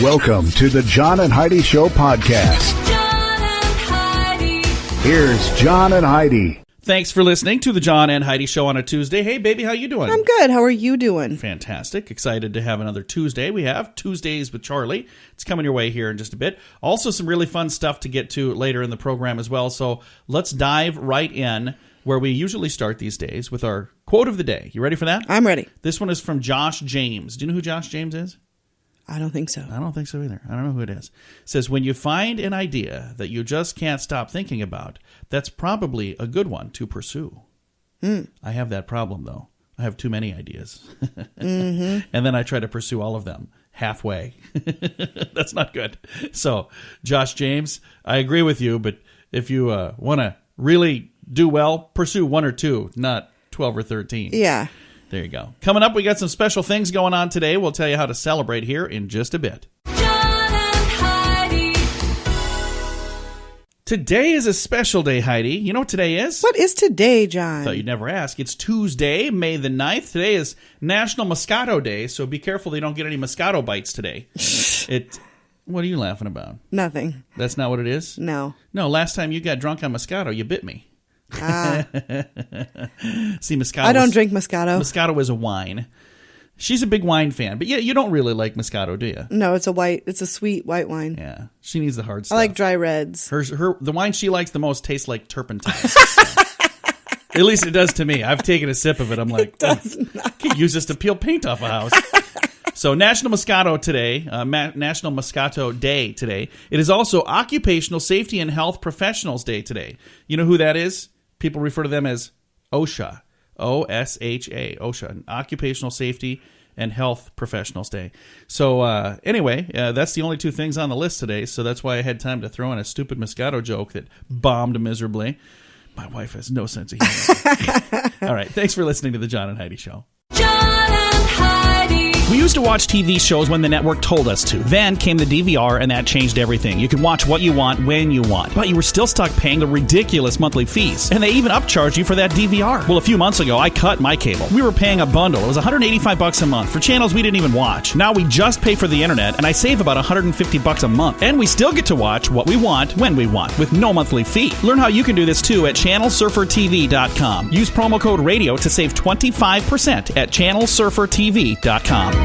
Welcome to the John and Heidi Show podcast. John and Heidi. Here's John and Heidi. Thanks for listening to the John and Heidi Show on a Tuesday. Hey, baby, how you doing? I'm good. How are you doing? Fantastic. Excited to have another Tuesday. We have Tuesdays with Charlie. It's coming your way here in just a bit. Also, some really fun stuff to get to later in the program as well. So let's dive right in where we usually start these days with our quote of the day. You ready for that? I'm ready. This one is from Josh James. Do you know who Josh James is? I don't think so. I don't think so either. I don't know who it is. It says, when you find an idea that you just can't stop thinking about, that's probably a good one to pursue. I have that problem, though. I have too many ideas. And then I try to pursue all of them halfway. That's not good. So, Josh James, I agree with you, but if you want to really do well, pursue one or two, not 12 or 13. Yeah. There you go. Coming up, we got some special things going on today. We'll tell you how to celebrate here in just a bit. John and Heidi. Today is a special day, Heidi. You know what today is? What is today, John? Thought you'd never ask. It's Tuesday, May the 9th. Today is National Moscato Day, so be careful you don't get any Moscato bites today. What are you laughing about? Nothing. That's not what it is? No. No, last time you got drunk on Moscato, you bit me. See, Moscato. I don't drink Moscato. Moscato is a wine. She's a big wine fan, but yeah, you don't really like Moscato, do you? No, it's a sweet white wine. Yeah, she needs the hard stuff. I like dry reds. The wine she likes the most tastes like turpentine. At least it does to me. I've taken a sip of it. I'm like, I could use this to peel paint off a house. So National Moscato today, National Moscato Day today. It is also Occupational Safety and Health Professionals Day today. You know who that is? People refer to them as OSHA, O-S-H-A, OSHA, Occupational Safety and Health Professionals Day. So anyway, that's the only two things on the list today, so that's why I had time to throw in a stupid Moscato joke that bombed miserably. My wife has no sense of humor. All right, thanks for listening to the John and Heidi Show. John and Heidi. We used to watch TV shows when the network told us to. Then came the DVR, and that changed everything. You could watch what you want, when you want. But you were still stuck paying the ridiculous monthly fees. And they even upcharged you for that DVR. Well, a few months ago, I cut my cable. We were paying a bundle. It was $185 a month for channels we didn't even watch. Now we just pay for the internet, and I save about $150 a month. And we still get to watch what we want, when we want, with no monthly fee. Learn how you can do this, too, at channelsurfertv.com. Use promo code RADIO to save 25% at channelsurfertv.com.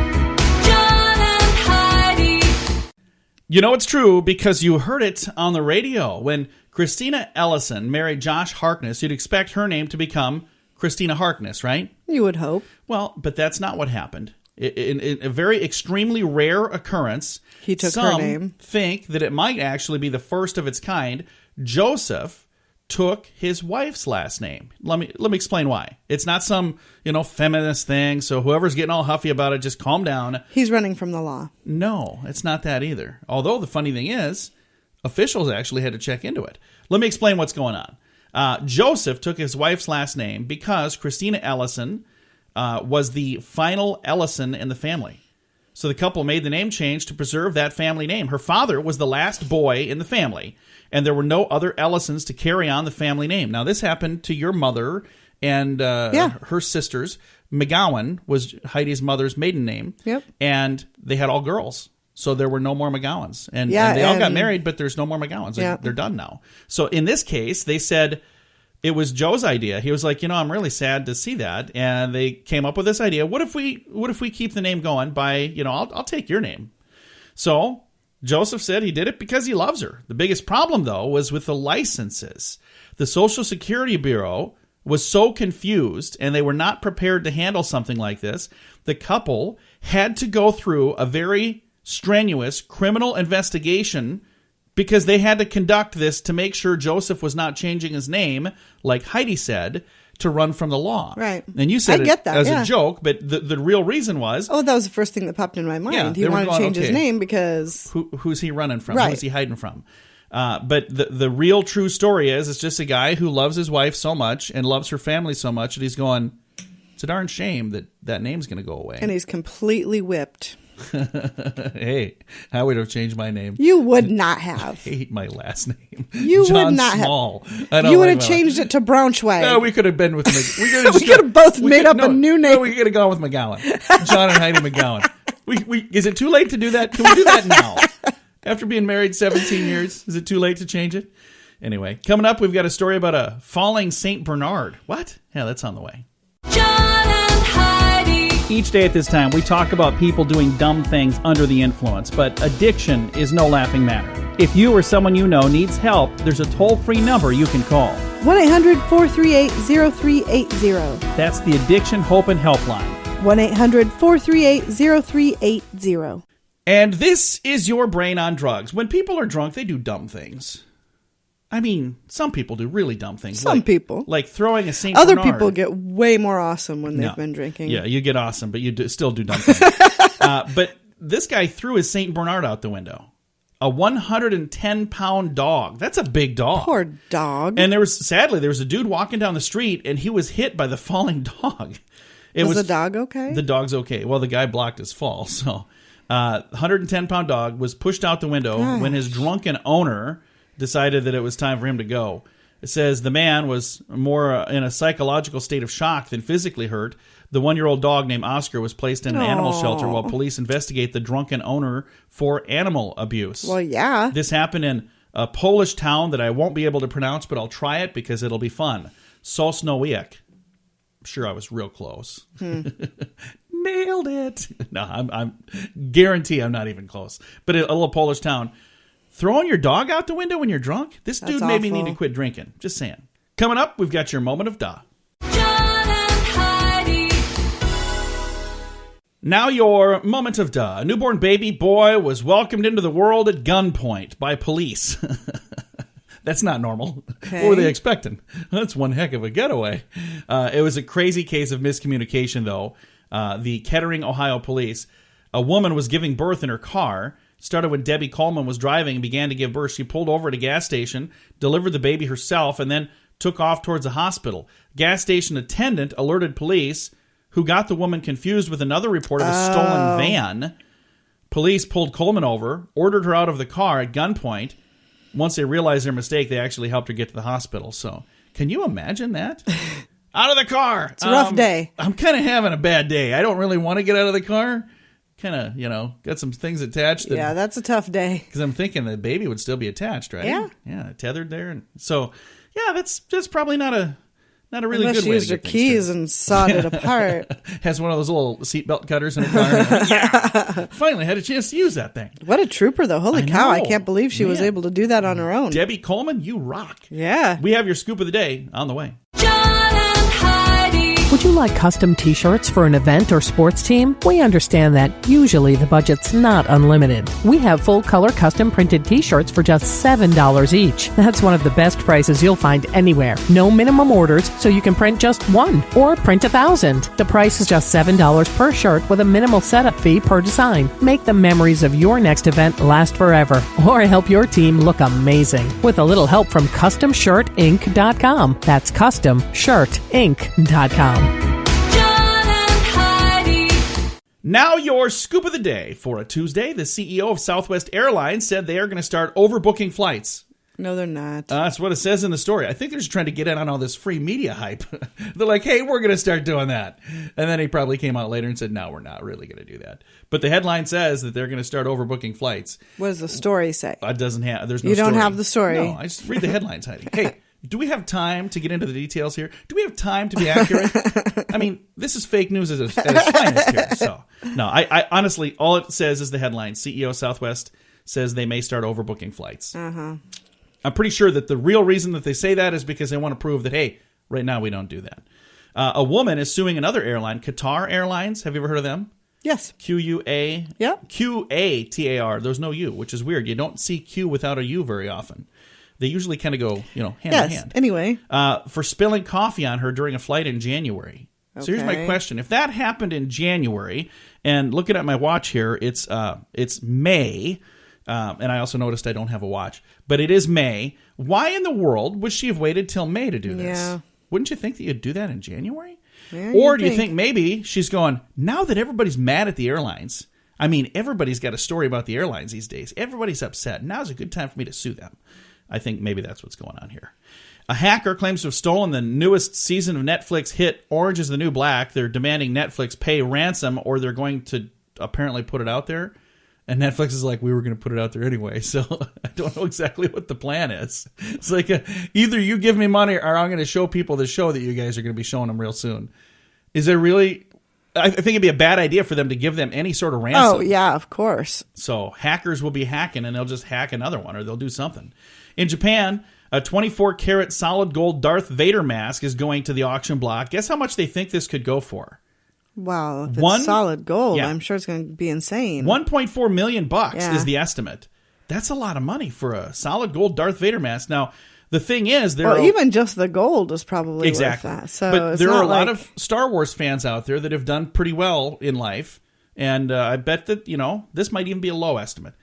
You know it's true because you heard it on the radio. When Christina Ellison married Josh Harkness, you'd expect her name to become Christina Harkness, right? You would hope. Well, but that's not what happened. In a very extremely rare occurrence, he took her name. Some think that it might actually be the first of its kind. Joseph took his wife's last name. Let me explain why. It's not some, feminist thing, so whoever's getting all huffy about it, just calm down. He's running from the law. No, it's not that either. Although the funny thing is, officials actually had to check into it. Let me explain what's going on. Joseph took his wife's last name because Christina Ellison was the final Ellison in the family. So the couple made the name change to preserve that family name. Her father was the last boy in the family, and there were no other Ellisons to carry on the family name. Now, this happened to your mother and her sisters. McGowan was Heidi's mother's maiden name, and they had all girls. So there were no more McGowans. And they all got married, but there's no more McGowans. They're done now. So in this case, they said it was Joe's idea. He was like, I'm really sad to see that. And they came up with this idea. What if we keep the name going by, I'll take your name. So Joseph said he did it because he loves her. The biggest problem, though, was with the licenses. The Social Security Bureau was so confused, and they were not prepared to handle something like this. The couple had to go through a very strenuous criminal investigation because they had to conduct this to make sure Joseph was not changing his name, like Heidi said, to run from the law. Right. And you said I get it that, as a joke, but the real reason was... Oh, that was the first thing that popped in my mind. Yeah, he wanted to change his name because... Who's he running from? Right. Who's he hiding from? But the real true story is it's just a guy who loves his wife so much and loves her family so much that he's going, it's a darn shame that name's going to go away. And he's completely whipped. Hey, I would have changed my name. You would not have. I hate my last name. You John would not Small. have. You would have changed it to Braunschweig. No, we could have been with. We could have both made up a new name. No, we could have gone with McGowan. John and Heidi McGowan. Is it too late to do that? Can we do that now? After being married 17 years, is it too late to change it? Anyway, coming up, we've got a story about a falling St. Bernard. What? Yeah, that's on the way. John and Heidi. Each day at this time, we talk about people doing dumb things under the influence, but addiction is no laughing matter. If you or someone you know needs help, there's a toll-free number you can call. 1-800-438-0380. That's the Addiction Hope and Helpline. 1-800-438-0380. And this is your brain on drugs. When people are drunk, they do dumb things. I mean, some people do really dumb things. Some people. Like throwing a St. Other Bernard. people get way more awesome when they've No. been drinking. Yeah, you get awesome, but you still do dumb things. But this guy threw his St. Bernard out the window. A 110-pound dog. That's a big dog. Poor dog. And there was a dude walking down the street, and he was hit by the falling dog. Was the dog okay? The dog's okay. Well, the guy blocked his fall. So, 110-pound dog was pushed out the window when his drunken owner decided that it was time for him to go. It says the man was more in a psychological state of shock than physically hurt. The 1-year-old dog named Oscar was placed in an animal shelter while police investigate the drunken owner for animal abuse. Well, yeah. This happened in a Polish town that I won't be able to pronounce, but I'll try it because it'll be fun. Sosnowiec. I'm sure I was real close. Nailed it. No, I'm guarantee I'm not even close. But a little Polish town. Throwing your dog out the window when you're drunk? This dude That's made me awful. need to quit drinking. Just saying. Coming up, we've got your moment of duh. John and Heidi. Now your moment of duh. A newborn baby boy was welcomed into the world at gunpoint by police. That's not normal. Okay. What were they expecting? That's one heck of a getaway. It was a crazy case of miscommunication, though. The Kettering, Ohio police. A woman was giving birth in her car. Started when Debbie Coleman was driving and began to give birth. She pulled over at a gas station, delivered the baby herself, and then took off towards a hospital. Gas station attendant alerted police, who got the woman confused with another report of a stolen van. Police pulled Coleman over, ordered her out of the car at gunpoint. Once they realized their mistake, they actually helped her get to the hospital. So, can you imagine that? Out of the car. It's a rough day. I'm kind of having a bad day. I don't really want to get out of the car. Kind of, got some things attached. Yeah, that's a tough day. Because I'm thinking the baby would still be attached, right? Yeah. Yeah, tethered there. And so, yeah, that's probably not a really Unless good she way used to her get things keys started. and sawed it apart. Has one of those little seatbelt cutters in her car. Yeah. Finally had a chance to use that thing. What a trooper, though. Holy I cow, I know. can't believe she was Man. able to do that on her own. Debbie Coleman, you rock. Yeah. We have your scoop of the day on the way. John and Heidi. Would you like custom t-shirts for an event or sports team? We understand that usually the budget's not unlimited. We have full-color custom printed t-shirts for just $7 each. That's one of the best prices you'll find anywhere. No minimum orders, so you can print just one or print 1,000. The price is just $7 per shirt with a minimal setup fee per design. Make the memories of your next event last forever or help your team look amazing with a little help from CustomShirtInc.com. That's CustomShirtInc.com. John and Heidi. Now your scoop of the day. For a Tuesday, the CEO of Southwest Airlines said they are going to start overbooking flights. No, they're not. That's what it says in the story. I think they're just trying to get in on all this free media hype. They're like, hey, we're going to start doing that. And then he probably came out later and said, no, we're not really going to do that. But the headline says that they're going to start overbooking flights. What does the story say? It doesn't have, there's no You don't story. have the story. No, I just read the headlines, Heidi. Hey, do we have time to get into the details here? Do we have time to be accurate? I mean, this is fake news at its finest here. So, no, I honestly, all it says is the headline. CEO Southwest says they may start overbooking flights. I'm pretty sure that the real reason that they say that is because they want to prove that, hey, right now we don't do that. A woman is suing another airline, Qatar Airlines. Have you ever heard of them? Yes. Q-U-A. Yep. Q-A-T-A-R. There's no U, which is weird. You don't see Q without a U very often. They usually kind of go, hand in Yes. hand. Anyway. For spilling coffee on her during a flight in January. So here's my Okay. question. If that happened in January, and looking at my watch here, it's May, and I also noticed I don't have a watch, but it is May. Why in the world would she have waited till May to do this? Yeah. Wouldn't you think that you'd do that in January? Yeah, Or you'd do you think. think maybe she's going, now that everybody's mad at the airlines, I mean, everybody's got a story about the airlines these days. Everybody's upset. Now's a good time for me to sue them. I think maybe that's what's going on here. A hacker claims to have stolen the newest season of Netflix hit Orange is the New Black. They're demanding Netflix pay ransom or they're going to apparently put it out there. And Netflix is like, we were going to put it out there anyway. So I don't know exactly what the plan is. It's like, either you give me money or I'm going to show people the show that you guys are going to be showing them real soon. Is there really... I think it'd be a bad idea for them to give them any sort of ransom. Oh, yeah, of course. So hackers will be hacking, and they'll just hack another one, or they'll do something. In Japan, a 24-karat solid gold Darth Vader mask is going to the auction block. Guess how much they think this could go for? Wow, if it's solid gold, Yeah. I'm sure it's going to be insane. $1.4 million Yeah. is the estimate. That's a lot of money for a solid gold Darth Vader mask. Now, the thing is, even just the gold is probably exactly worth that. So but it's there not are a lot like- of Star Wars fans out there that have done pretty well in life, and I bet that this might even be a low estimate.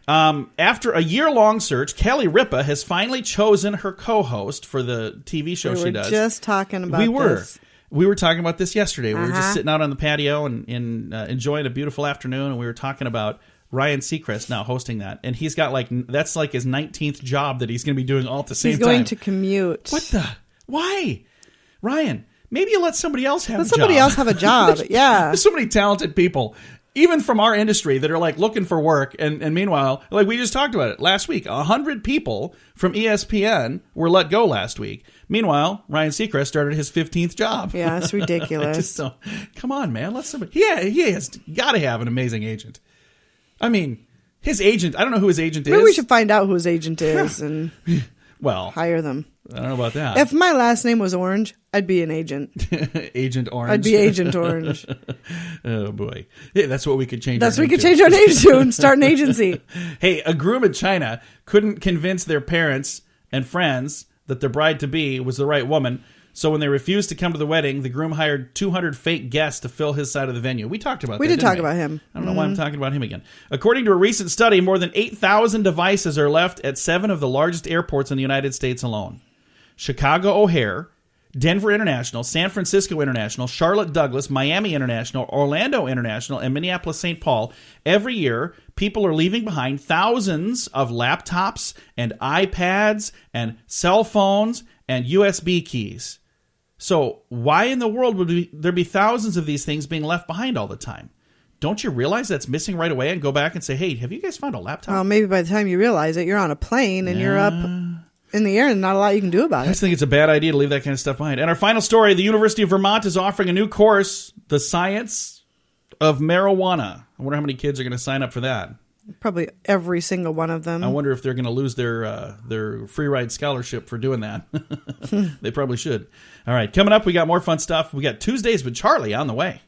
After a year-long search, Kelly Ripa has finally chosen her co-host for the TV show she does. We were just talking about this. We were talking about this yesterday. We were just Uh-huh. sitting out on the patio and enjoying a beautiful afternoon, and we were talking about Ryan Seacrest now hosting that. And he's got that's like his 19th job that he's going to be doing all at the same He's time. going to commute. What the? Why? Ryan, maybe you let somebody else have a job. Let somebody else have a job. Yeah. There's so many talented people, even from our industry, that are like looking for work. And meanwhile, like we just talked about it last week, 100 people from ESPN were let go last week. Meanwhile, Ryan Seacrest started his 15th job. Yeah, it's I ridiculous. just don't, come on, man. Let somebody. Yeah, he has got to have an amazing agent. I mean, his agent. I don't know who his agent Maybe is. we should find out who his agent is and well, hire them. I don't know about that. If my last name was Orange, I'd be an agent. Agent Orange. I'd be Agent Orange. Oh boy, yeah, that's what we could change. That's our what we name could to. change our name to and start an agency. Hey, a groom in China couldn't convince their parents and friends that their bride-to-be was the right woman, so when they refused to come to the wedding, the groom hired 200 fake guests to fill his side of the venue. We talked about that, We did didn't talk about him. I don't know why I'm talking about him again. According to a recent study, more than 8,000 devices are left at 7 of the largest airports in the United States alone. Chicago O'Hare, Denver International, San Francisco International, Charlotte Douglas, Miami International, Orlando International, and Minneapolis St. Paul. Every year, people are leaving behind thousands of laptops and iPads and cell phones and USB keys. So why in the world would there be thousands of these things being left behind all the time? Don't you realize that's missing right away and go back and say, hey, have you guys found a laptop? Well, maybe by the time you realize it, you're on a plane and you're up in the air and not a lot you can do about I it. just think it's a bad idea to leave that kind of stuff behind. And our final story, the University of Vermont is offering a new course, The Science of Marijuana. I wonder how many kids are going to sign up for that. Probably every single one of them. I wonder if they're going to lose their free ride scholarship for doing that. They probably should. All right, coming up, we got more fun stuff. We got Tuesdays with Charlie on the way.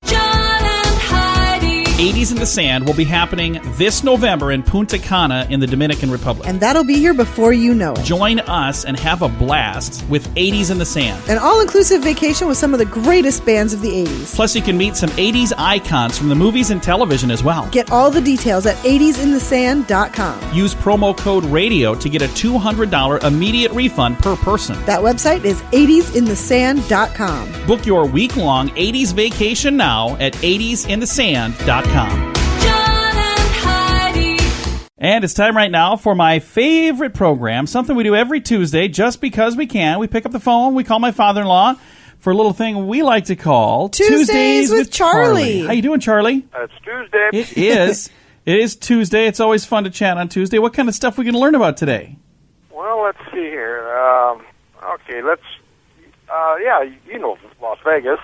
John and Heidi. 80s in the Sand will be happening this November in Punta Cana in the Dominican Republic. And that'll be here before you know it. Join us and have a blast with 80s in the Sand. An all-inclusive vacation with some of the greatest bands of the 80s. Plus, you can meet some 80s icons from the movies and television as well. Get all the details at 80sinthesand.com. Use promo code RADIO to get a $200 immediate refund per person. That website is 80sinthesand.com. Book your week-long 80s vacation now at 80sinthesand.com. John and Heidi. And it's time right now for my favorite program, something we do every Tuesday just because we can. We pick up the phone, we call my father-in-law for a little thing we like to call Tuesdays with Charlie. How you doing, Charlie? It's Tuesday. It is. It is Tuesday. It's always fun to chat on Tuesday. What kind of stuff we can learn about today? Well, let's see here. Okay, you know Las Vegas.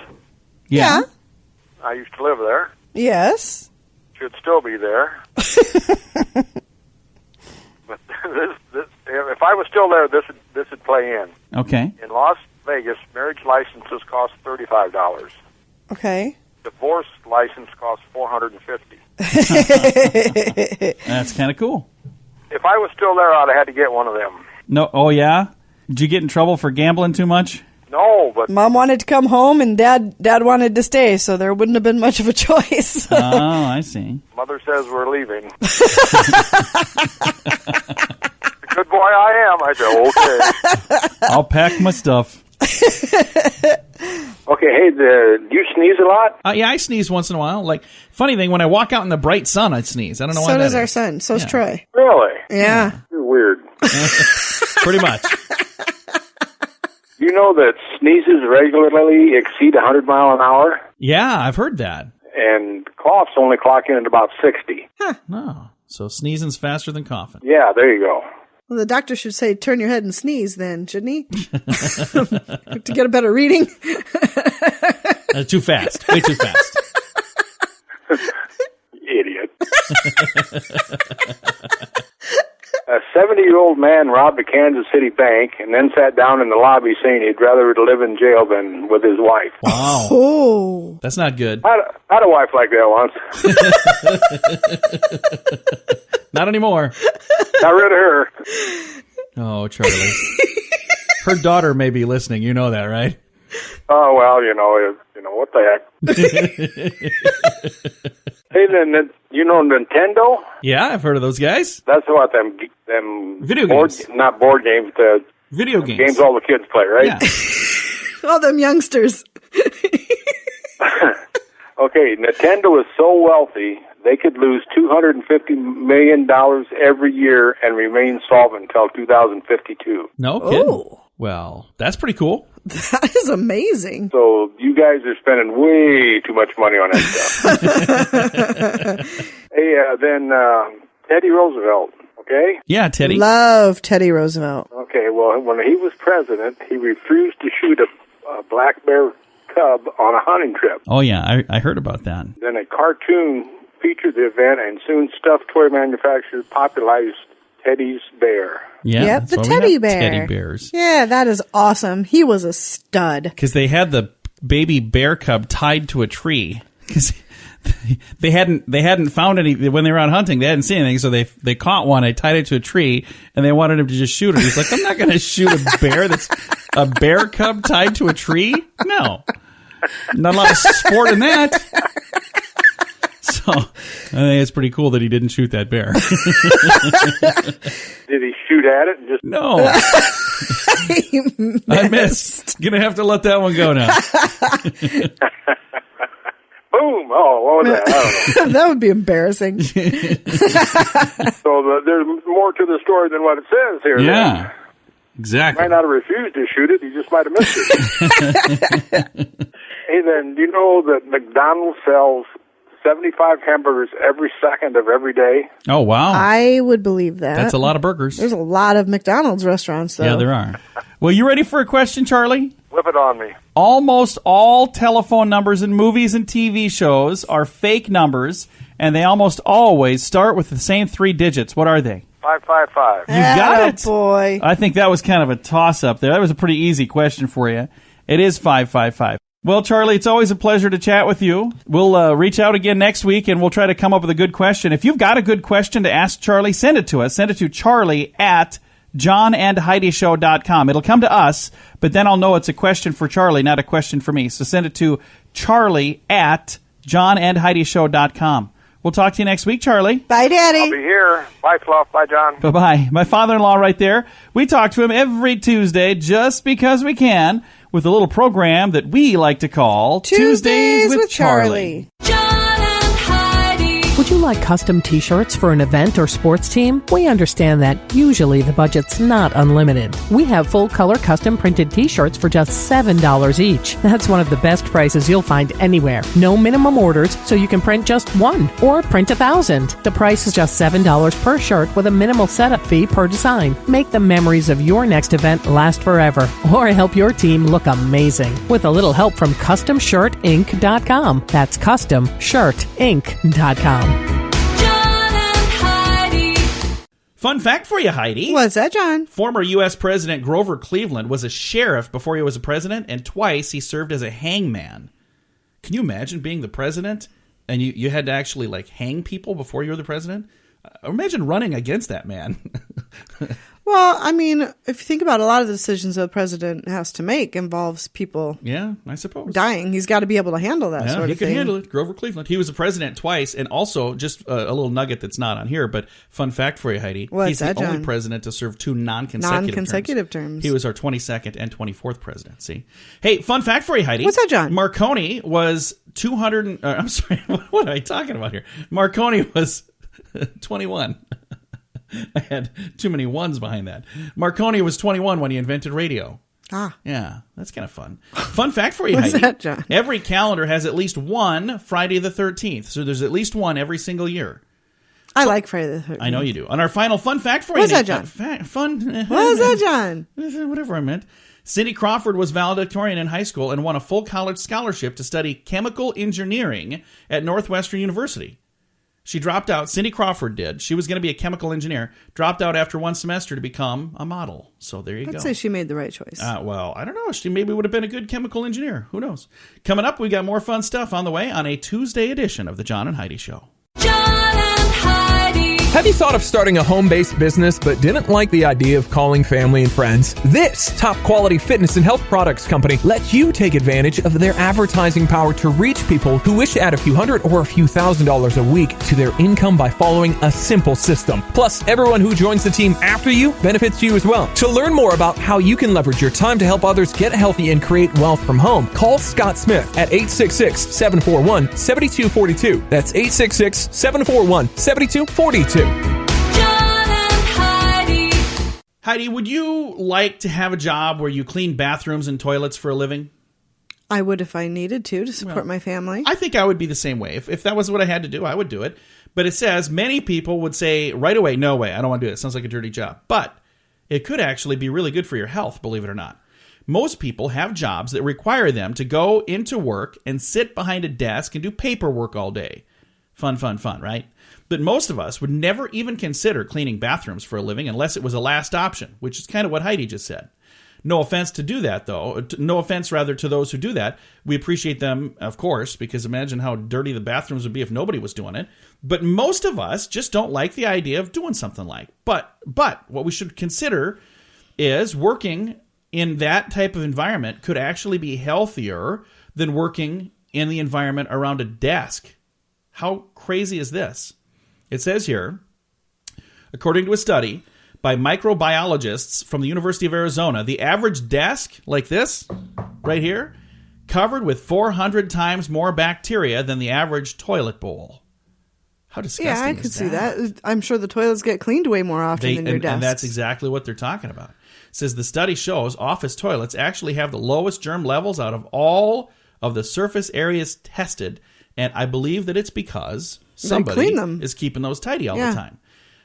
Yeah. I used to live there. Yes. Should still be there. But if I was still there, this would play in. Okay. In Las Vegas, marriage licenses cost $35. Okay. Divorce license costs $450. That's kind of cool. If I was still there, I'd have had to get one of them. No. Oh, yeah? Did you get in trouble for gambling too much? No, but Mom wanted to come home and Dad wanted to stay, so there wouldn't have been much of a choice. Oh, I see. Mother says we're leaving. Good boy I am. I said, okay. I'll pack my stuff. Okay, hey, do you sneeze a lot? Yeah, I sneeze once in a while. Like, funny thing, when I walk out in the bright sun, I sneeze. I don't know why So that does our is. son. So's Yeah. Troy. Really? Yeah. You're weird. Pretty much. You know that sneezes regularly exceed 100 mile an hour? Yeah, I've heard that. and coughs only clock in at about 60. No. So sneezing's faster than coughing. Yeah, there you go. Well, the doctor should say, turn your head and sneeze then, shouldn't he? To get a better reading. Too fast. Way too fast. Idiot. A 70-year-old man robbed a Kansas City bank and then sat down in the lobby saying he'd rather live in jail than with his wife. Wow. Oh. That's not good. I had a wife like that once. Not anymore. Got rid of her. Oh, Charlie. Her daughter may be listening. You know that, right? Oh, well, what the heck. Hey, then, you know Nintendo? Yeah, I've heard of those guys. That's what them Video board, games. not board games, the Video games. games all the kids play, right? Yeah. All them youngsters. Okay, Nintendo is so wealthy, they could lose $250 million every year and remain solvent until 2052. No kidding. Oh. Well, that's pretty cool. That is amazing. So you guys are spending way too much money on that stuff. Hey, then Teddy Roosevelt, okay? Yeah, Teddy. Love Teddy Roosevelt. Okay, well, when he was president, he refused to shoot a black bear cub on a hunting trip. Oh, yeah, I heard about that. Then a cartoon featured the event, and soon stuffed toy manufacturers popularized Teddy's bear. Yeah, Yep, that's the why we teddy have bear. Teddy bears. Yeah, that is awesome. He was a stud. Because they had the baby bear cub tied to a tree. Because they hadn't found any when they were out hunting. They hadn't seen anything, so they caught one. They tied it to a tree, and they wanted him to just shoot it. He's like, I'm not going to shoot a bear that's a bear cub tied to a tree. No, not a lot of sport in that. So I think it's pretty cool that he didn't shoot that bear. Did he shoot at it and just... No. I missed. Gonna have to let that one go now. Boom! Oh, what was that? I don't know. That would be embarrassing. So there's more to the story than what it says here. Yeah. Then. Exactly. Might not have refused to shoot it. He just might have missed it. Hey, then, do you know that McDonald's sells 75 hamburgers every second of every day? Oh, wow. I would believe that. That's a lot of burgers. There's a lot of McDonald's restaurants, though. Yeah, there are. Well, you ready for a question, Charlie? Whip it on me. Almost all telephone numbers in movies and TV shows are fake numbers, and they almost always start with the same three digits. What are they? 555. You got it. Boy. I think that was kind of a toss-up there. That was a pretty easy question for you. It is 555. Well, Charlie, it's always a pleasure to chat with you. We'll reach out again next week, and we'll try to come up with a good question. If you've got a good question to ask Charlie, send it to us. Send it to charlie@johnandheidishow.com. It'll come to us, but then I'll know it's a question for Charlie, not a question for me. So send it to charlie@johnandheidishow.com. We'll talk to you next week, Charlie. Bye, Daddy. I'll be here. Bye, Fluff. Bye, John. Bye-bye. My father-in-law right there. We talk to him every Tuesday just because we can with a little program that we like to call Tuesdays with Charlie. John and Heidi. Would you like custom t-shirts for an event or sports team? We understand that usually the budget's not unlimited. We have full-color custom printed t-shirts for just $7 each. That's one of the best prices you'll find anywhere. No minimum orders, so you can print just one or print 1,000. The price is just $7 per shirt with a minimal setup fee per design. Make the memories of your next event last forever or help your team look amazing with a little help from CustomShirtInc.com. That's CustomShirtInc.com. John and Heidi. Fun fact for you, Heidi. What's that, John? Former U.S. President Grover Cleveland was a sheriff before he was a president, and twice he served as a hangman. Can you imagine being the president and you had to actually like hang people before you were the president? Imagine running against that man. Well, I mean, if you think about it, a lot of the decisions that the president has to make involves people Yeah, I suppose. dying. He's got to be able to handle that Yeah, sort he of could thing. handle it. Grover Cleveland. He was a president twice, and also just a little nugget that's not on here, but fun fact for you, Heidi. What's He's that, the only John? president to serve two non-consecutive terms. He was our 22nd and 24th president. See, hey, fun fact for you, Heidi. What's that, John? Marconi was 200. I'm sorry, what am I talking about here? Marconi was 21. I had too many ones behind that. Marconi was 21 when he invented radio. Ah. Yeah, that's kind of fun. Fun fact for you, What's Heidi. that, John? Every calendar has at least one Friday the 13th. So there's at least one every single year. I like Friday the 13th. I know you do. On our final fun fact for What's you. that, John? Fun. What is that, John? Whatever I meant. Cindy Crawford was valedictorian in high school and won a full college scholarship to study chemical engineering at Northwestern University. She dropped out. Cindy Crawford did. She was going to be a chemical engineer. Dropped out after one semester to become a model. So there you go. I'd say she made the right choice. Well, I don't know. She maybe would have been a good chemical engineer. Who knows? Coming up, we got more fun stuff on the way on a Tuesday edition of the John and Heidi Show. John and Heidi. Have you thought of starting a home-based business but didn't like the idea of calling family and friends? This top-quality fitness and health products company lets you take advantage of their advertising power to reach people who wish to add a few hundred or a few $1,000s a week to their income by following a simple system. Plus, everyone who joins the team after you benefits you as well. To learn more about how you can leverage your time to help others get healthy and create wealth from home, call Scott Smith at 866-741-7242. That's 866-741-7242. John and Heidi. Heidi, would you like to have a job where you clean bathrooms and toilets for a living? I would if I needed to support my family. I think I would be the same way. If that was what I had to do, I would do it. But it says many people would say right away, no way, I don't want to do it. It sounds like a dirty job. But it could actually be really good for your health, believe it or not. Most people have jobs that require them to go into work and sit behind a desk and do paperwork all day. Fun, right? But most of us would never even consider cleaning bathrooms for a living unless it was a last option, which is kind of what Heidi just said. No offense to do that, though. No offense, rather, to those who do that. We appreciate them, of course, because imagine how dirty the bathrooms would be if nobody was doing it. But most of us just don't like the idea of doing something like. But what we should consider is working in that type of environment could actually be healthier than working in the environment around a desk. How crazy is this? It says here, according to a study by microbiologists from the University of Arizona, the average desk, like this, right here, covered with 400 times more bacteria than the average toilet bowl. How disgusting is that? Yeah, I could see that. I'm sure the toilets get cleaned way more often than your desks. And that's exactly what they're talking about. It says the study shows office toilets actually have the lowest germ levels out of all of the surface areas tested, and I believe that it's because somebody clean them. is keeping those tidy all the time.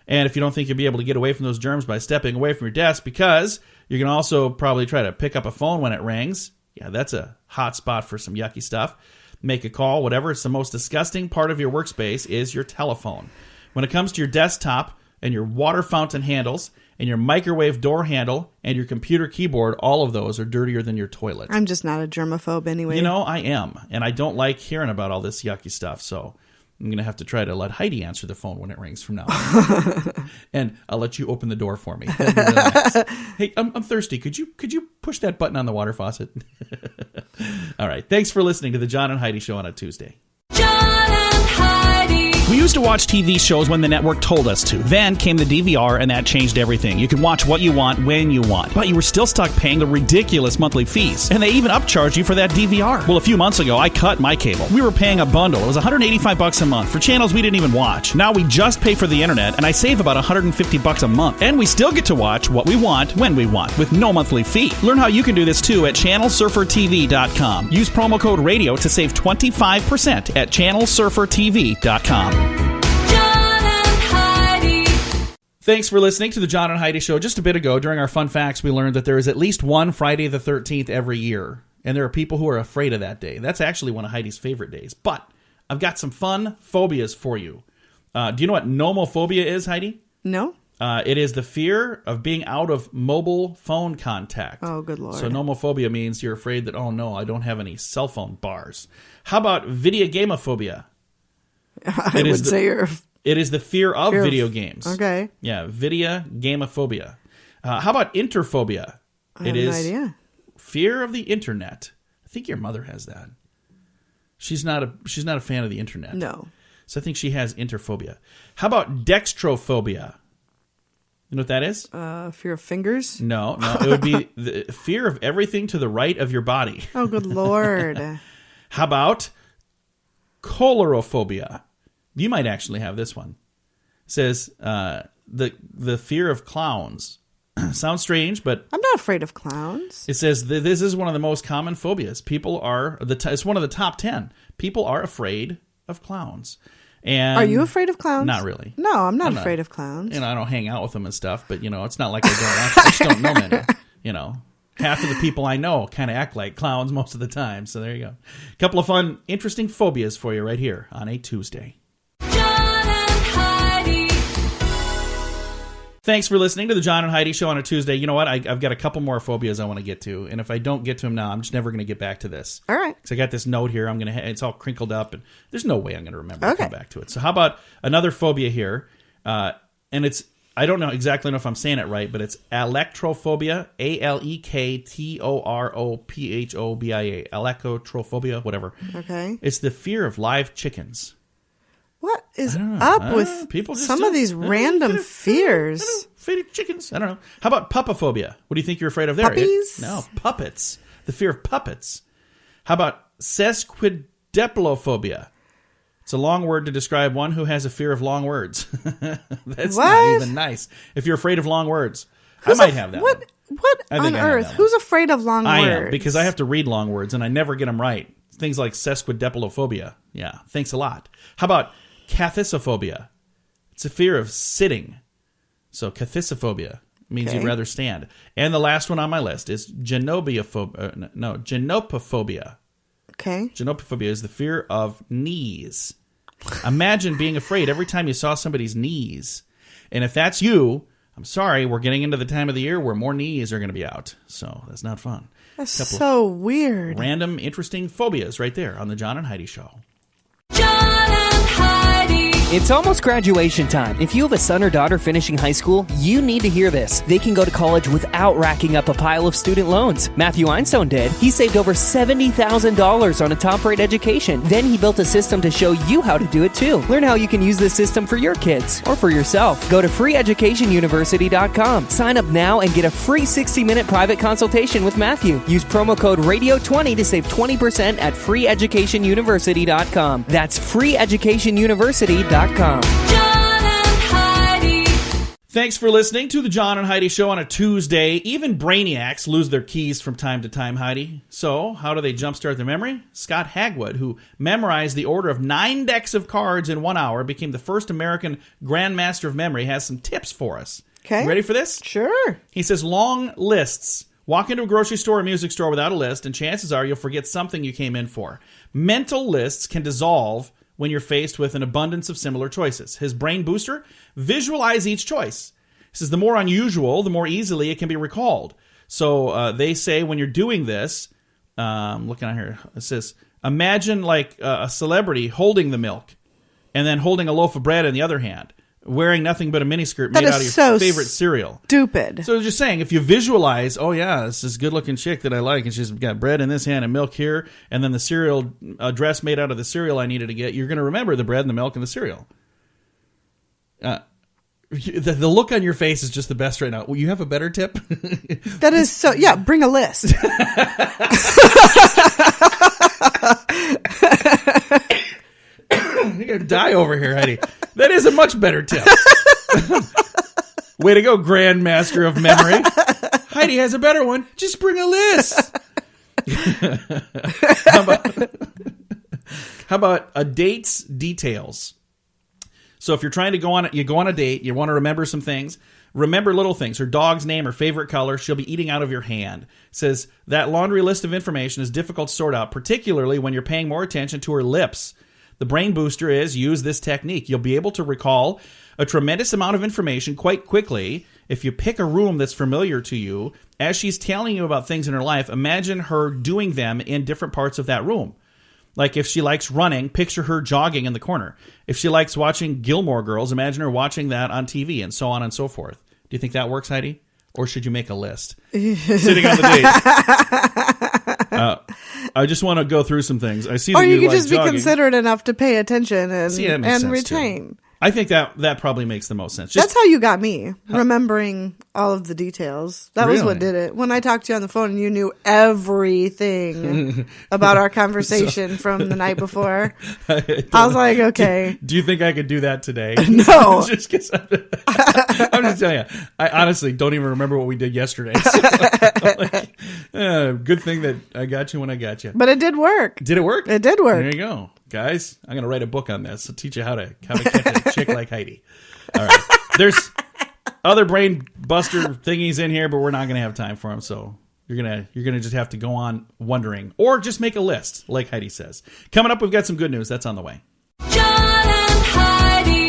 And if you don't think you'll be able to get away from those germs by stepping away from your desk, because you can also probably try to pick up a phone when it rings. Yeah, that's a hot spot for some yucky stuff. Make a call, whatever. It's the most disgusting part of your workspace is your telephone. When it comes to your desktop and your water fountain handles and your microwave door handle and your computer keyboard, all of those are dirtier than your toilet. I'm just not a germaphobe anyway. You know, I am. And I don't like hearing about all this yucky stuff. So I'm going to have to try to let Heidi answer the phone when it rings from now on. And I'll let you open the door for me. That'd be really nice. Hey, I'm thirsty. Could you push that button on the water faucet? All right. Thanks for listening to the John and Heidi Show on a Tuesday. John and Heidi. We used to watch TV shows when the network told us to. Then came the DVR, and that changed everything. You could watch what you want, when you want. But you were still stuck paying the ridiculous monthly fees. And they even upcharged you for that DVR. Well, a few months ago, I cut my cable. We were paying a bundle. It was $185 a month for channels we didn't even watch. Now we just pay for the internet, and I save about $150 a month. And we still get to watch what we want, when we want, with no monthly fee. Learn how you can do this too at channelsurfertv.com. Use promo code RADIO to save 25% at channelsurfertv.com. Thanks for listening to the John and Heidi Show. Just a bit ago, during our fun facts, we learned that there is at least one Friday the 13th every year. And there are people who are afraid of that day. That's actually one of Heidi's favorite days. But I've got some fun phobias for you. Do you know what nomophobia is, Heidi? No? It is the fear of being out of mobile phone contact. Oh, good Lord. So nomophobia means you're afraid that, oh no, I don't have any cell phone bars. How about videogamophobia? I would say you're... It is the fear of video games. Okay. Yeah, videogamophobia. How about interphobia? I have no idea. Fear of the internet. I think your mother has that. She's not a fan of the internet. No. So I think she has interphobia. How about dextrophobia? You know what that is? Fear of fingers? No. It would be the fear of everything to the right of your body. Oh, good Lord. How about cholorophobia? You might actually have this one. It says the fear of clowns. Sounds strange, but I'm not afraid of clowns. it says this is one of the most common phobias. People are it's one of the top 10. People are afraid of clowns. And Are you afraid of clowns? Not really. No, I'm not afraid of clowns. I don't hang out with them and stuff, but it's not like I don't. I just don't know many. Half of the people I know kind of act like clowns most of the time. So there you go. A couple of fun, interesting phobias for you right here on a Tuesday. John and Heidi. Thanks for listening to the John and Heidi Show on a Tuesday. You know what? I've got a couple more phobias I want to get to, and if I don't get to them now, I'm just never going to get back to this. All right. Because I got this note here. It's all crinkled up, and there's no way I'm going to remember to come back to it. So how about another phobia here? And I don't know exactly if I'm saying it right, but it's electrophobia, Alektorophobia, electrophobia, whatever. Okay. It's the fear of live chickens. What is up with people just some of these random fears? Afraid of chickens. I don't know. How about puppophobia? What do you think you're afraid of there? Puppies? No, puppets. The fear of puppets. How about sesquideplophobia? It's a long word to describe one who has a fear of long words. That's not even nice. If you're afraid of long words, I might have that. What on earth? Who's afraid of long words? I am, because I have to read long words and I never get them right. Things like sesquideplophobia. Yeah, thanks a lot. How about cathisophobia? It's a fear of sitting. So cathisophobia means you'd rather stand. And the last one on my list is genopophobia. Okay. Genopophobia is the fear of knees. Imagine being afraid every time you saw somebody's knees. And if that's you, I'm sorry, we're getting into the time of the year where more knees are going to be out. So that's not fun. That's so weird. Random, interesting phobias right there on the John and Heidi Show. John and Heidi. It's almost graduation time. If you have a son or daughter finishing high school, you need to hear this. They can go to college without racking up a pile of student loans. Matthew Einstein did. He saved over $70,000 on a top-rate education. Then he built a system to show you how to do it too. Learn how you can use this system for your kids or for yourself. Go to freeeducationuniversity.com. Sign up now and get a free 60-minute private consultation with Matthew. Use promo code RADIO20 to save 20% at freeeducationuniversity.com. That's freeeducationuniversity.com. John and Heidi. Thanks for listening to the John and Heidi Show on a Tuesday. Even brainiacs lose their keys from time to time, Heidi. So, how do they jumpstart their memory? Scott Hagwood, who memorized the order of 9 decks of cards in 1 hour, became the first American Grandmaster of Memory, has some tips for us. Okay. You ready for this? Sure. He says, long lists. Walk into a grocery store or music store without a list, and chances are you'll forget something you came in for. Mental lists can dissolve when you're faced with an abundance of similar choices. His brain booster, visualize each choice. He says the more unusual, the more easily it can be recalled. So they say when you're doing this, looking on here, it says, imagine like a celebrity holding the milk and then holding a loaf of bread in the other hand, wearing nothing but a miniskirt made out of your favorite cereal. Stupid. So just saying, if you visualize, oh yeah, it's this good-looking chick that I like, and she's got bread in this hand and milk here, and then the cereal, a dress made out of the cereal I needed to get, you're going to remember the bread and the milk and the cereal. The look on your face is just the best right now. Well, you have a better tip? That is so... Yeah, bring a list. You're going to die over here, Heidi. That is a much better tip. Way to go, Grandmaster of Memory. Heidi has a better one. Just bring a list. How about a date's details? So if you're trying to go on a date, you want to remember some things. Remember little things. Her dog's name, her favorite color. She'll be eating out of your hand. It says that laundry list of information is difficult to sort out, particularly when you're paying more attention to her lips. The brain booster is use this technique. You'll be able to recall a tremendous amount of information quite quickly if you pick a room that's familiar to you. As she's telling you about things in her life, imagine her doing them in different parts of that room. Like if she likes running, picture her jogging in the corner. If she likes watching Gilmore Girls, imagine her watching that on TV, and so on and so forth. Do you think that works, Heidi? Or should you make a list? Sitting on the date. I just want to go through some things. I see that or you could like just jogging. be considerate enough to pay attention and retain. retain. I think that probably makes the most sense. That's how you got me, remembering all of the details. That was what Really? did it. When I talked to you on the phone and you knew everything about our conversation from the night before, I was like, okay. Do you think I could do that today? No. Just 'cause I'm just telling you. I honestly don't even remember what we did yesterday. So, good thing that I got you when I got you. But it did work. Did it work? It did work. There you go. Guys, I'm going to write a book on this to teach you how to catch a chick like Heidi. All right. There's other brain buster thingies in here, but we're not going to have time for them. So you're gonna just have to go on wondering, or just make a list, like Heidi says. Coming up, we've got some good news. That's on the way. John and Heidi.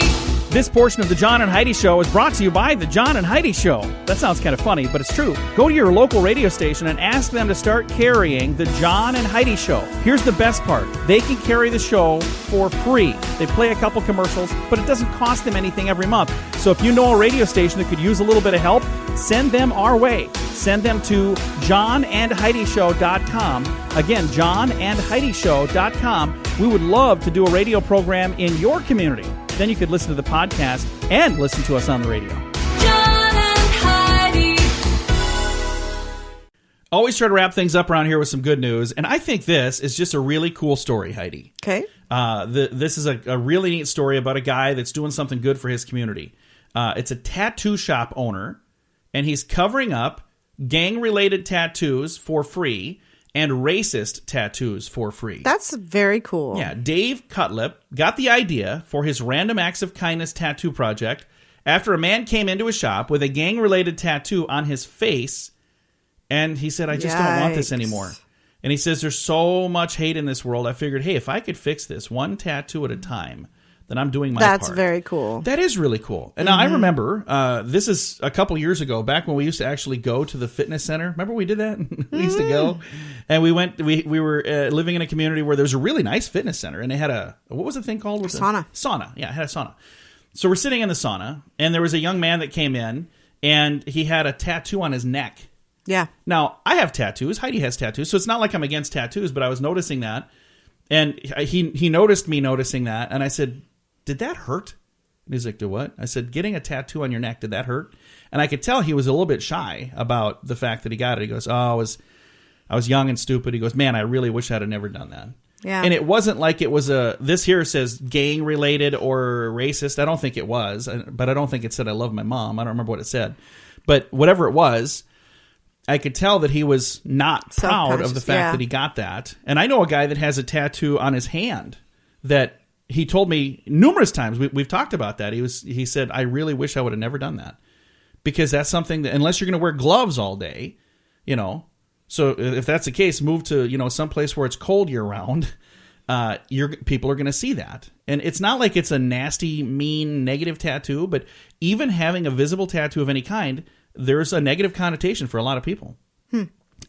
This portion of the John and Heidi Show is brought to you by the John and Heidi Show. That sounds kind of funny, but it's true. Go to your local radio station and ask them to start carrying the John and Heidi Show. Here's the best part. They can carry the show for free. They play a couple commercials, but it doesn't cost them anything every month. So if you know a radio station that could use a little bit of help, send them our way. Send them to johnandheidishow.com. Again, johnandheidishow.com. We would love to do a radio program in your community. Then you could listen to the podcast and listen to us on the radio. John and Heidi. Always try to wrap things up around here with some good news, and I think this is just a really cool story, Heidi. Okay. This is a really neat story about a guy that's doing something good for his community. It's a tattoo shop owner, and he's covering up gang-related tattoos for free and racist tattoos for free. That's very cool. Yeah, Dave Cutlip got the idea for his Random Acts of Kindness tattoo project after a man came into his shop with a gang-related tattoo on his face, and he said, I just don't want this anymore. And he says, there's so much hate in this world. I figured, hey, if I could fix this one tattoo at a time, then I'm doing my part. That's very cool. That is really cool. And now I remember, this is a couple years ago, back when we used to actually go to the fitness center. Remember we did that? We used to go. And we were living in a community where there was a really nice fitness center. And they had what was the thing called? Sauna. Sauna. Yeah, it had a sauna. So we're sitting in the sauna, and there was a young man that came in, and he had a tattoo on his neck. Yeah. Now, I have tattoos. Heidi has tattoos. So it's not like I'm against tattoos, but I was noticing that. And he noticed me noticing that. And I said, did that hurt? And he's like, do what? I said, getting a tattoo on your neck, did that hurt? And I could tell he was a little bit shy about the fact that he got it. He goes, I was young and stupid. He goes, man, I really wish I'd have never done that. Yeah. And it wasn't like it was this here says gang related or racist. I don't think it was, but I don't think it said I love my mom. I don't remember what it said. But whatever it was, I could tell that he was not proud of the fact that he got that. And I know a guy that has a tattoo on his hand that he told me numerous times. We've talked about that. He said, I really wish I would have never done that, because that's something that, unless you're going to wear gloves all day, so if that's the case, move to, someplace where it's cold year round. People are going to see that. And it's not like it's a nasty, mean, negative tattoo, but even having a visible tattoo of any kind, there's a negative connotation for a lot of people.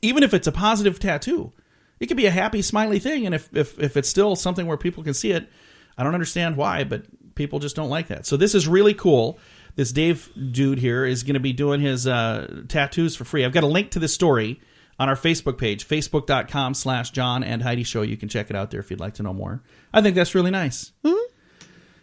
Even if it's a positive tattoo, it could be a happy, smiley thing. And if it's still something where people can see it, I don't understand why, but people just don't like that. So this is really cool. This Dave dude here is going to be doing his tattoos for free. I've got a link to this story on our Facebook page, facebook.com/John and Heidi Show. You can check it out there if you'd like to know more. I think that's really nice. Mm-hmm.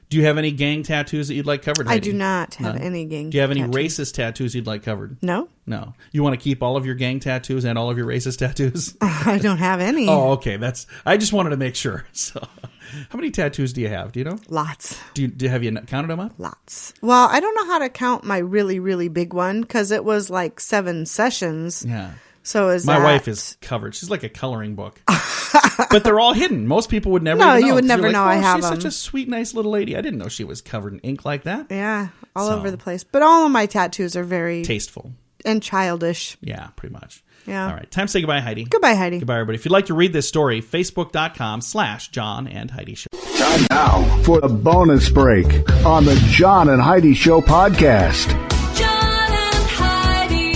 Do you have any gang tattoos that you'd like covered, Heidi? I do not have any gang tattoos. Do you have any racist tattoos you'd like covered? No. No. You want to keep all of your gang tattoos and all of your racist tattoos? I don't have any. Oh, okay. I just wanted to make sure. So, how many tattoos do you have? Do you know? Lots. Have you counted them up? Lots. Well, I don't know how to count my really, really big one, because it was like 7 sessions. Yeah. So my wife is covered. She's like a coloring book. But they're all hidden. Most people would never know. You would never know I have she's them. Such a sweet, nice little lady. I didn't know she was covered in ink like that. Yeah, all over the place. But all of my tattoos are very tasteful and childish. Yeah, pretty much. Yeah. All right. Time to say goodbye, Heidi. Goodbye, Heidi. Goodbye, everybody. If you'd like to read this story, facebook.com/John and Heidi Show. Time now for the bonus break on the John and Heidi Show podcast. John and Heidi.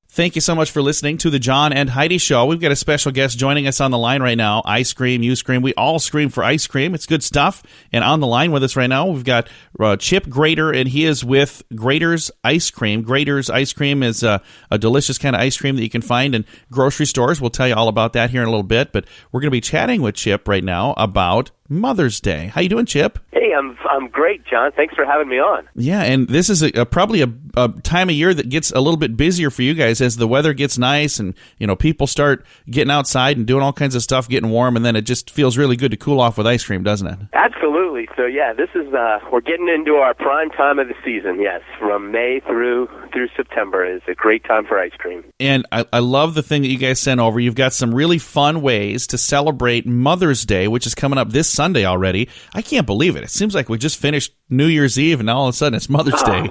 Thank you so much for listening to the John and Heidi Show. We've got a special guest joining us on the line right now. I scream, you scream. We all scream for ice cream. It's good stuff. And on the line with us right now, we've got Chip Graeter, and he is with Graeter's Ice Cream. Graeter's Ice Cream is a delicious kind of ice cream that you can find in grocery stores. We'll tell you all about that here in a little bit. But we're going to be chatting with Chip right now about Mother's Day. How you doing, Chip? Hey, I'm great, John. Thanks for having me on. Yeah, and this is probably a time of year that gets a little bit busier for you guys as the weather gets nice and, people start getting outside and doing all kinds of stuff, getting warm, and then it just feels really good to cool off with ice cream, doesn't it? Absolutely. So, yeah, this is we're getting into our prime time of the season, yes. From May through September is a great time for ice cream. And I love the thing that you guys sent over. You've got some really fun ways to celebrate Mother's Day, which is coming up this Sunday already. I can't believe it. It seems like we just finished New Year's Eve, and now all of a sudden it's Mother's Day.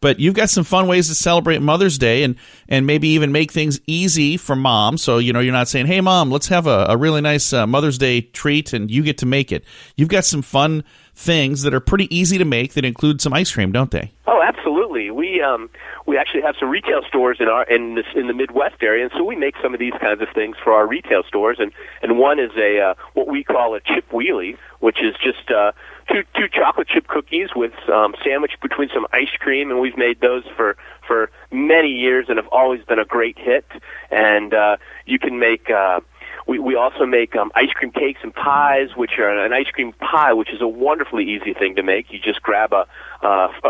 But you've got some fun ways to celebrate Mother's Day and maybe even make things easy for Mom. So, you're not saying, hey, Mom, let's have a really nice Mother's Day treat, and you get to make it. You've got some fun things that are pretty easy to make that include some ice cream, don't they? Oh, absolutely. We actually have some retail stores in the Midwest area, and so we make some of these kinds of things for our retail stores. And one is what we call a chip wheelie, which is just two chocolate chip cookies with sandwiched between some ice cream, and we've made those for many years and have always been a great hit. And you can make. We also make ice cream cakes and pies, which are an ice cream pie, which is a wonderfully easy thing to make. You just grab a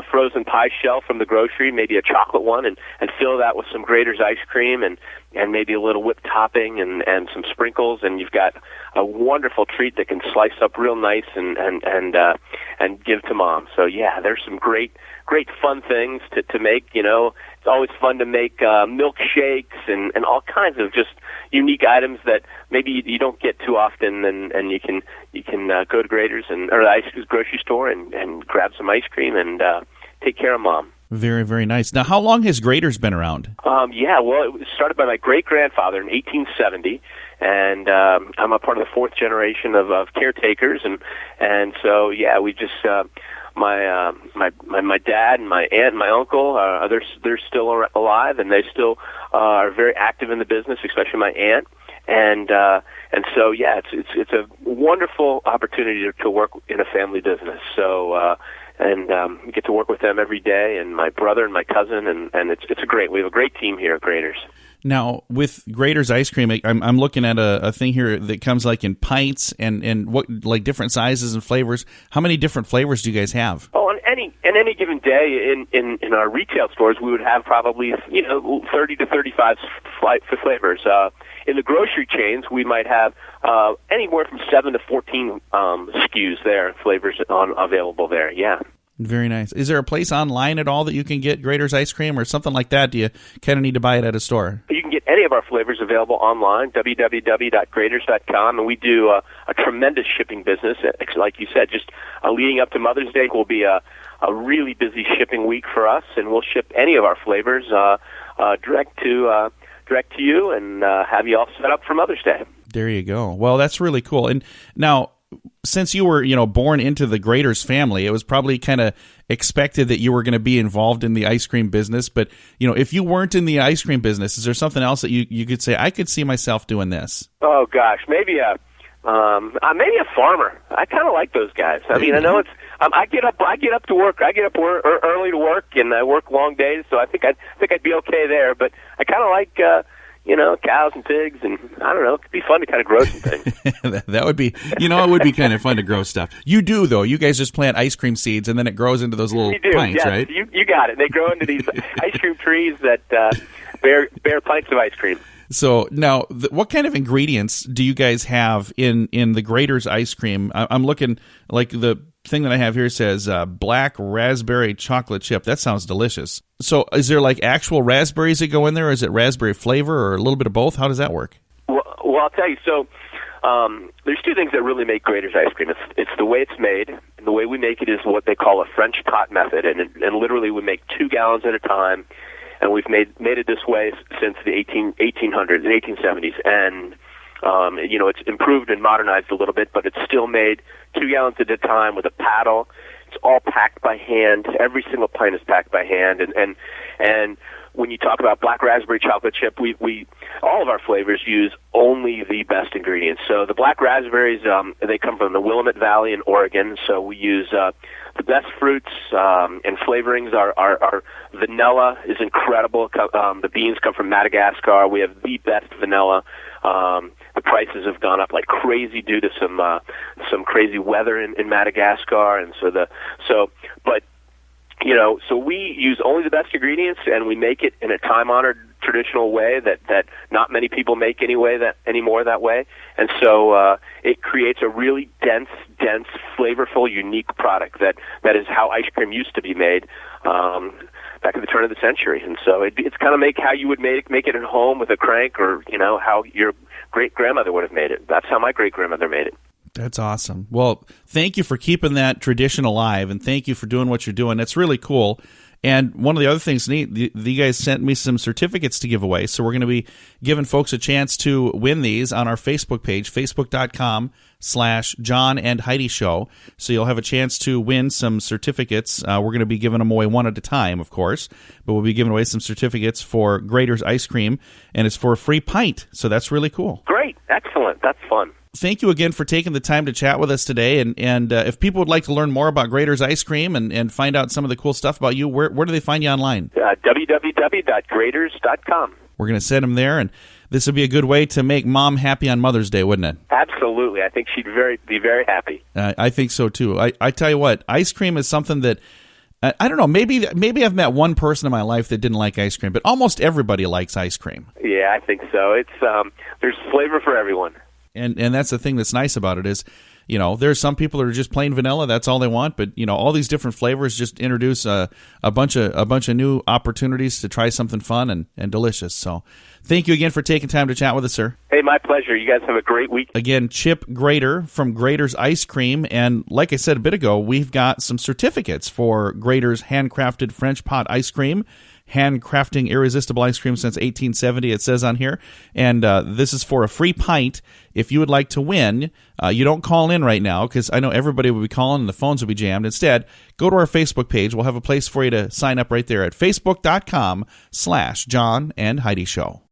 frozen pie shell from the grocery, maybe a chocolate one, and fill that with some Graeter's ice cream and maybe a little whipped topping and some sprinkles, and you've got a wonderful treat that can slice up real nice and give to Mom. So yeah, there's some great fun things to make. It's always fun to make milkshakes and all kinds of just unique items that maybe you don't get too often, and you can go to Graeter's or the grocery store and grab some ice cream and take care of Mom. Very, very nice. Now, how long has Graeter's been around? Yeah, well, it was started by my great-grandfather in 1870, and I'm a part of the fourth generation of caretakers, and so yeah, we just my dad and my aunt and my uncle they're still alive, and they still are very active in the business, especially my aunt, and so yeah, it's a wonderful opportunity to work in a family business. So. We get to work with them every day, and my brother and my cousin, and it's great. We have a great team here at Graeter's. Now, with Graeter's ice cream, I'm looking at a thing here that comes like in pints and what like different sizes and flavors. How many different flavors do you guys have? Oh, on any given day in our retail stores, we would have probably 30 to 35 flavors. In the grocery chains, we might have anywhere from 7 to 14 SKUs there, flavors available there. Yeah. Very nice. Is there a place online at all that you can get Graeter's ice cream or something like that? Do you kind of need to buy it at a store? You can get any of our flavors available online, www.graeters.com, and we do a tremendous shipping business. Like you said, just leading up to Mother's Day will be a really busy shipping week for us, and we'll ship any of our flavors direct to you and have you all set up for Mother's Day. There you go. Well, that's really cool. And now, since you were, born into the Graeter's family, it was probably kind of expected that you were going to be involved in the ice cream business. But, if you weren't in the ice cream business, is there something else that you could say, I could see myself doing this? Oh, gosh, maybe a farmer. I kind of like those guys. I mean, I know it's. I get up to work. I get up early to work, and I work long days. So I think I'd be okay there. But I kind of like. Cows and pigs, and I don't know. It could be fun to kind of grow some things. That would be, it would be kind of fun to grow stuff. You do, though. You guys just plant ice cream seeds, and then it grows into those little pints, yes. right? You got it. They grow into these ice cream trees that bear pints of ice cream. So now, what kind of ingredients do you guys have in the Graeter's ice cream? I'm looking, like the thing that I have here says black raspberry chocolate chip. That sounds delicious. So is there like actual raspberries that go in there, or is it raspberry flavor, or a little bit of both? How does that work? Well, I'll tell you. So there's two things that really make Graeter's ice cream. It's the way it's made, and the way we make it is what they call a French pot method, and literally we make 2 gallons at a time, and we've made it this way since the 1800s and 1870s, and it's improved and modernized a little bit, but it's still made 2 gallons at a time with a paddle. It's all packed by hand. Every single pint is packed by hand, and when you talk about black raspberry chocolate chip, we all of our flavors use only the best ingredients. So the black raspberries, they come from the Willamette Valley in Oregon. So we use the the best fruits and flavorings are vanilla is incredible. The beans come from Madagascar. We have the best vanilla. The prices have gone up like crazy due to some crazy weather in Madagascar, and so we use only the best ingredients, and we make it in a time-honored traditional way that not many people make anymore that way. And so it creates a really dense, flavorful, unique product that is how ice cream used to be made back at the turn of the century. And so it's kind of how you would make it at home with a crank, or how your great-grandmother would have made it. That's how my great-grandmother made it. That's awesome. Well, thank you for keeping that tradition alive, and thank you for doing what you're doing. That's really cool. And one of the other things neat, you guys sent me some certificates to give away, so we're going to be giving folks a chance to win these on our Facebook page, facebook.com/John and Heidi Show. So you'll have a chance to win some certificates. We're going to be giving them away one at a time, of course, but we'll be giving away some certificates for Graeter's Ice Cream, and it's for a free pint, so that's really cool. Great. Excellent. That's fun. Thank you again for taking the time to chat with us today. And if people would like to learn more about Graeter's Ice Cream and find out some of the cool stuff about you, where do they find you online? www.graeters.com. We're going to send them there, and this would be a good way to make Mom happy on Mother's Day, wouldn't it? Absolutely. I think she'd be very happy. I think so, too. I tell you what, ice cream is something that, I don't know, maybe I've met one person in my life that didn't like ice cream, but almost everybody likes ice cream. Yeah, I think so. It's there's flavor for everyone. And that's the thing that's nice about it is, there's some people that are just plain vanilla. That's all they want. But, all these different flavors just introduce a bunch of new opportunities to try something fun and delicious. So thank you again for taking time to chat with us, sir. Hey, my pleasure. You guys have a great week. Again, Chip Graeter from Graeter's Ice Cream. And like I said a bit ago, we've got some certificates for Graeter's handcrafted French pot ice cream. Handcrafting irresistible ice cream since 1870, it says on here. And this is for a free pint. If you would like to win, you don't call in right now because I know everybody will be calling and the phones will be jammed. Instead, go to our Facebook page. We'll have a place for you to sign up right there at facebook.com/John and Heidi Show.